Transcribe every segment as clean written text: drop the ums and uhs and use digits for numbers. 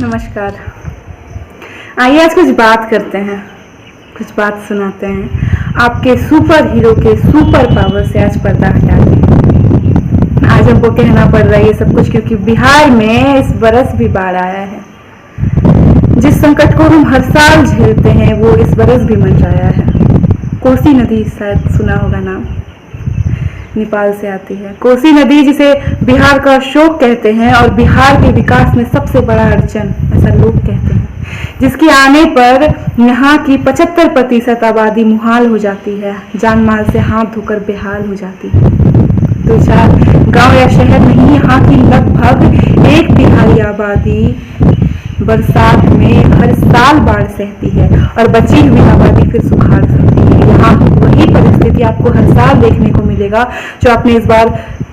नमस्कार। आइए आज कुछ बात करते हैं, कुछ बात सुनाते हैं। आपके सुपर हीरो के सुपर पावर से आज पर्दा हटा दें। आज हमको कहना पड़ रहा है ये सब कुछ क्योंकि बिहार में इस बरस भी बाढ़ आया है। जिस संकट को हम हर साल झेलते हैं वो इस बरस भी मंडराया है। कोसी नदी, शायद सुना होगा नाम, नेपाल से आती है। कोसी नदी जिसे बिहार का शोक कहते हैं और बिहार के विकास में सबसे बड़ा अड़चन, ऐसा लोग कहते हैं, जिसके आने पर यहाँ की 75% आबादी मुहाल हो जाती है, जान माल से हाथ धोकर बेहाल हो जाती है। 2-4 गांव या शहर नहीं, यहाँ की लगभग 1/3 आबादी बरसात में हर साल बाढ़ सहती है और बची हुई आबादी फिर सुखाड़ सकती है। यहाँ वही परिस्थिति आपको हर साल देखने को मिलेगा जो आपने इस बार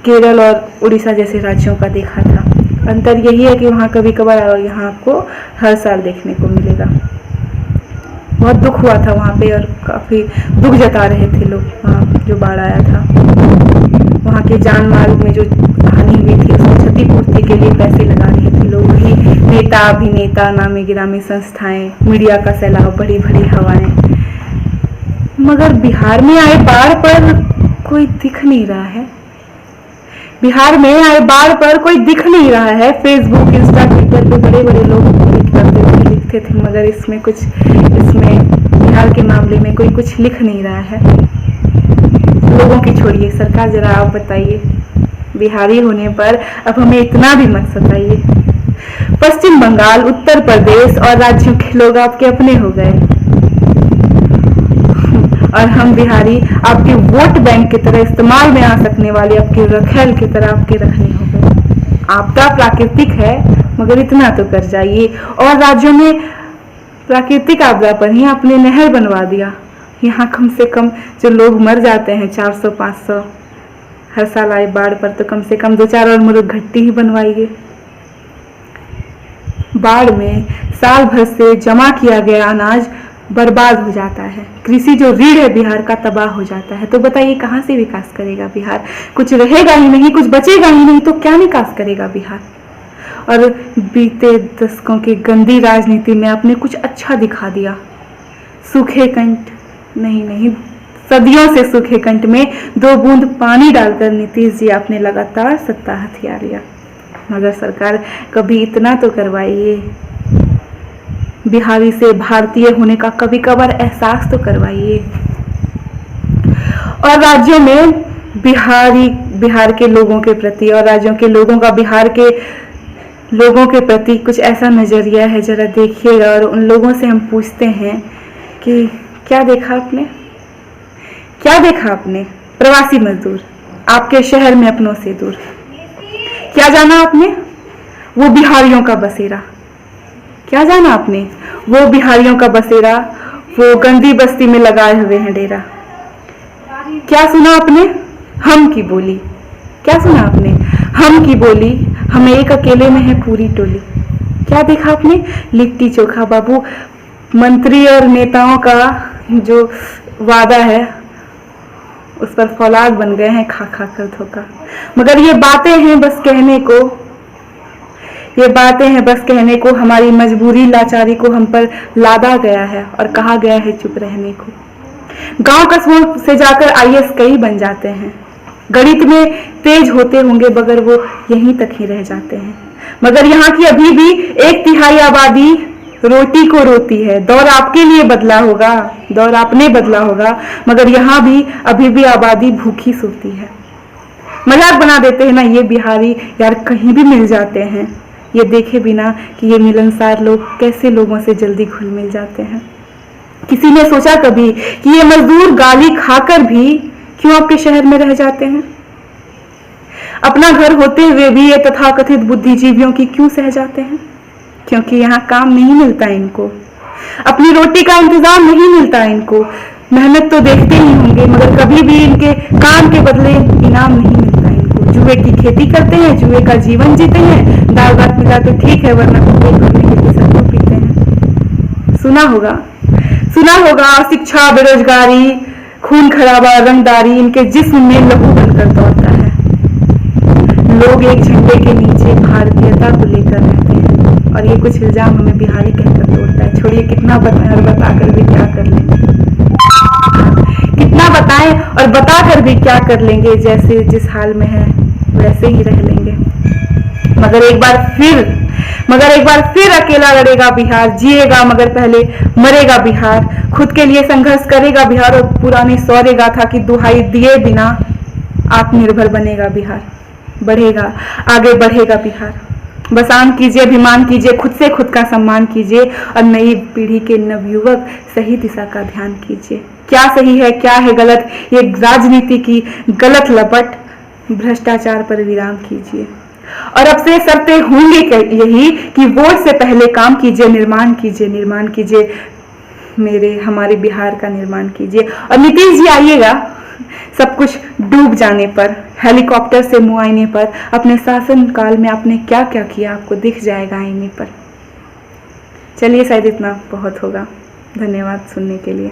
केरल और उड़ीसा जैसे राज्यों का देखा था। अंतर यही है कि वहाँ कभी कभार और यहाँ आपको हर साल देखने को मिलेगा। बहुत दुख हुआ था वहाँ पे और काफ़ी दुख जता रहे थे लोग वहाँ जो बाढ़ आया था। वहाँ के जान माल में जो हानि हुई थी उसको क्षतिपूर्ति के लिए पैसे लगा रहे थे लोग। वही नेता, अभिनेता, नामी गिरामी संस्थाएं, मीडिया का सैलाब, बड़ी बड़ी हवाएं। मगर बिहार में आए बाढ़ पर कोई दिख नहीं रहा है। बिहार में आए बाढ़ पर कोई दिख नहीं रहा है। फेसबुक, इंस्टा, ट्विटर पे बड़े बड़े लोग लिखते थे, मगर इसमें बिहार के मामले में कोई कुछ लिख नहीं रहा है। लोगों की छोड़िए, सरकार जरा आप बताइए, बिहारी होने पर अब हमें इतना भी मत सताइए। पश्चिम बंगाल, उत्तर प्रदेश और राज्यों के लोग आपके अपने हो गए और हम बिहारी आपके वोट बैंक की तरह इस्तेमाल में आ सकने वाले आपके रखेल की तरह आपके रखने हो गए। आपदा प्राकृतिक है मगर इतना तो कर जाइए। और राज्यों में प्राकृतिक आपदा पर ही आपने नहर बनवा दिया। यहाँ कम से कम जो लोग मर जाते हैं 400-500 हर साल आए बाढ़ पर, तो कम से कम 2-4 और मुर्गघट्टी ही बनवाइए। बाढ़ में साल भर से जमा किया गया अनाज बर्बाद हो जाता है। कृषि जो रीढ़ है बिहार का तबाह हो जाता है। तो बताइए कहाँ से विकास करेगा बिहार? कुछ रहेगा ही नहीं, कुछ बचेगा ही नहीं, तो क्या विकास करेगा बिहार? और बीते दशकों की गंदी राजनीति में आपने कुछ अच्छा दिखा दिया। सूखे कंठ नहीं, सदियों से सूखे कंठ में 2 बूंद पानी डालकर नीतीश जी आपने लगातार सत्ता हथिया लिया। मगर सरकार कभी इतना तो करवाइए, बिहारी से भारतीय होने का कभी कभार एहसास तो करवाइए। और राज्यों में बिहार के लोगों के प्रति और राज्यों के लोगों का बिहार के लोगों के प्रति कुछ ऐसा नजरिया है, जरा देखिएगा। और उन लोगों से हम पूछते हैं कि क्या देखा आपने, क्या देखा आपने? प्रवासी मजदूर आपके शहर में अपनों से दूर, क्या जाना आपने? वो बिहारियों का बसेरा, क्या जाना आपने? वो बिहारियों का बसेरा, वो गंदी बस्ती में लगाए हुए हैं डेरा। क्या सुना आपने? हम की बोली, क्या सुना आपने? हम की बोली, हमें एक अकेले में है पूरी टोली। क्या देखा आपने? लिट्टी चोखा बाबू, मंत्री और नेताओं का जो वादा है उस पर फौलाद बन गए हैं खा खा कर धोखा। मगर ये बातें हैं बस कहने को, ये बातें हैं बस कहने को। हमारी मजबूरी, लाचारी को हम पर लादा गया है और कहा गया है चुप रहने को। गांव कस्बों से जाकर IAS कई बन जाते हैं, गणित में तेज होते होंगे मगर वो यहीं तक ही रह जाते हैं। मगर यहाँ की अभी भी 1/3 आबादी रोटी को रोती है। दौर आपके लिए बदला होगा, दौर आपने बदला होगा, मगर यहाँ भी अभी भी आबादी भूखी सोती है। मजाक बना देते हैं ना ये बिहारी, यार कहीं भी मिल जाते हैं, ये देखे बिना कि ये मिलनसार लोग कैसे लोगों से जल्दी घुल मिल जाते हैं। किसी ने सोचा कभी कि ये मजदूर गाली खाकर भी क्यों आपके शहर में रह जाते हैं? अपना घर होते हुए भी ये तथाकथित बुद्धिजीवियों की क्यों सह जाते हैं? क्योंकि यहाँ काम नहीं मिलता इनको, अपनी रोटी का इंतजाम नहीं मिलता इनको। मेहनत तो देखते ही होंगे मगर कभी भी इनके काम के बदले इनाम नहीं मिलता इनको। जुए की खेती करते हैं, जुए का जीवन जीते हैं, दाल भात मिला तो ठीक है वरना तो पेट भरने के लिए सब पीते हैं। सुना होगा शिक्षा, बेरोजगारी, खून खराबा, रंगदारी इनके जिस्म में लहू बनकर दौड़ता है। लोग एक झंडे के नीचे भारतीयता को लेकर रहते हैं, और ये कुछ इल्जाम हमें बिहारी कहकर तोड़ता है। छोड़िए, कितना बताएं और बताकर भी क्या कर लेंगे, कितना बताएं और बताकर भी क्या कर लेंगे। जैसे जिस हाल में है वैसे ही रह लेंगे। मगर एक बार फिर अकेला लड़ेगा बिहार, जिएगा मगर पहले मरेगा बिहार। खुद के लिए संघर्ष करेगा बिहार और पुरानी शौर्य गाथा की दुहाई दिए बिना आत्मनिर्भर बनेगा बिहार। बढ़ेगा, आगे बढ़ेगा बिहार। बस आन कीजिए, अभिमान कीजिए, खुद से खुद का सम्मान कीजिए और नई पीढ़ी के नवयुवक सही दिशा का ध्यान कीजिए। क्या सही है, क्या है गलत, ये राजनीति की गलत लपट, भ्रष्टाचार पर विराम कीजिए। और अब से शर्तें होंगी यही कि वोट से पहले काम कीजिए, निर्माण कीजिए, हमारे बिहार का निर्माण कीजिए। और नीतीश जी आइएगा, सब कुछ डूब जाने पर, हेलीकॉप्टर से मुआयने पर, अपने शासन काल में आपने क्या क्या किया आपको दिख जाएगा आईने पर। चलिए, शायद इतना बहुत होगा। धन्यवाद सुनने के लिए।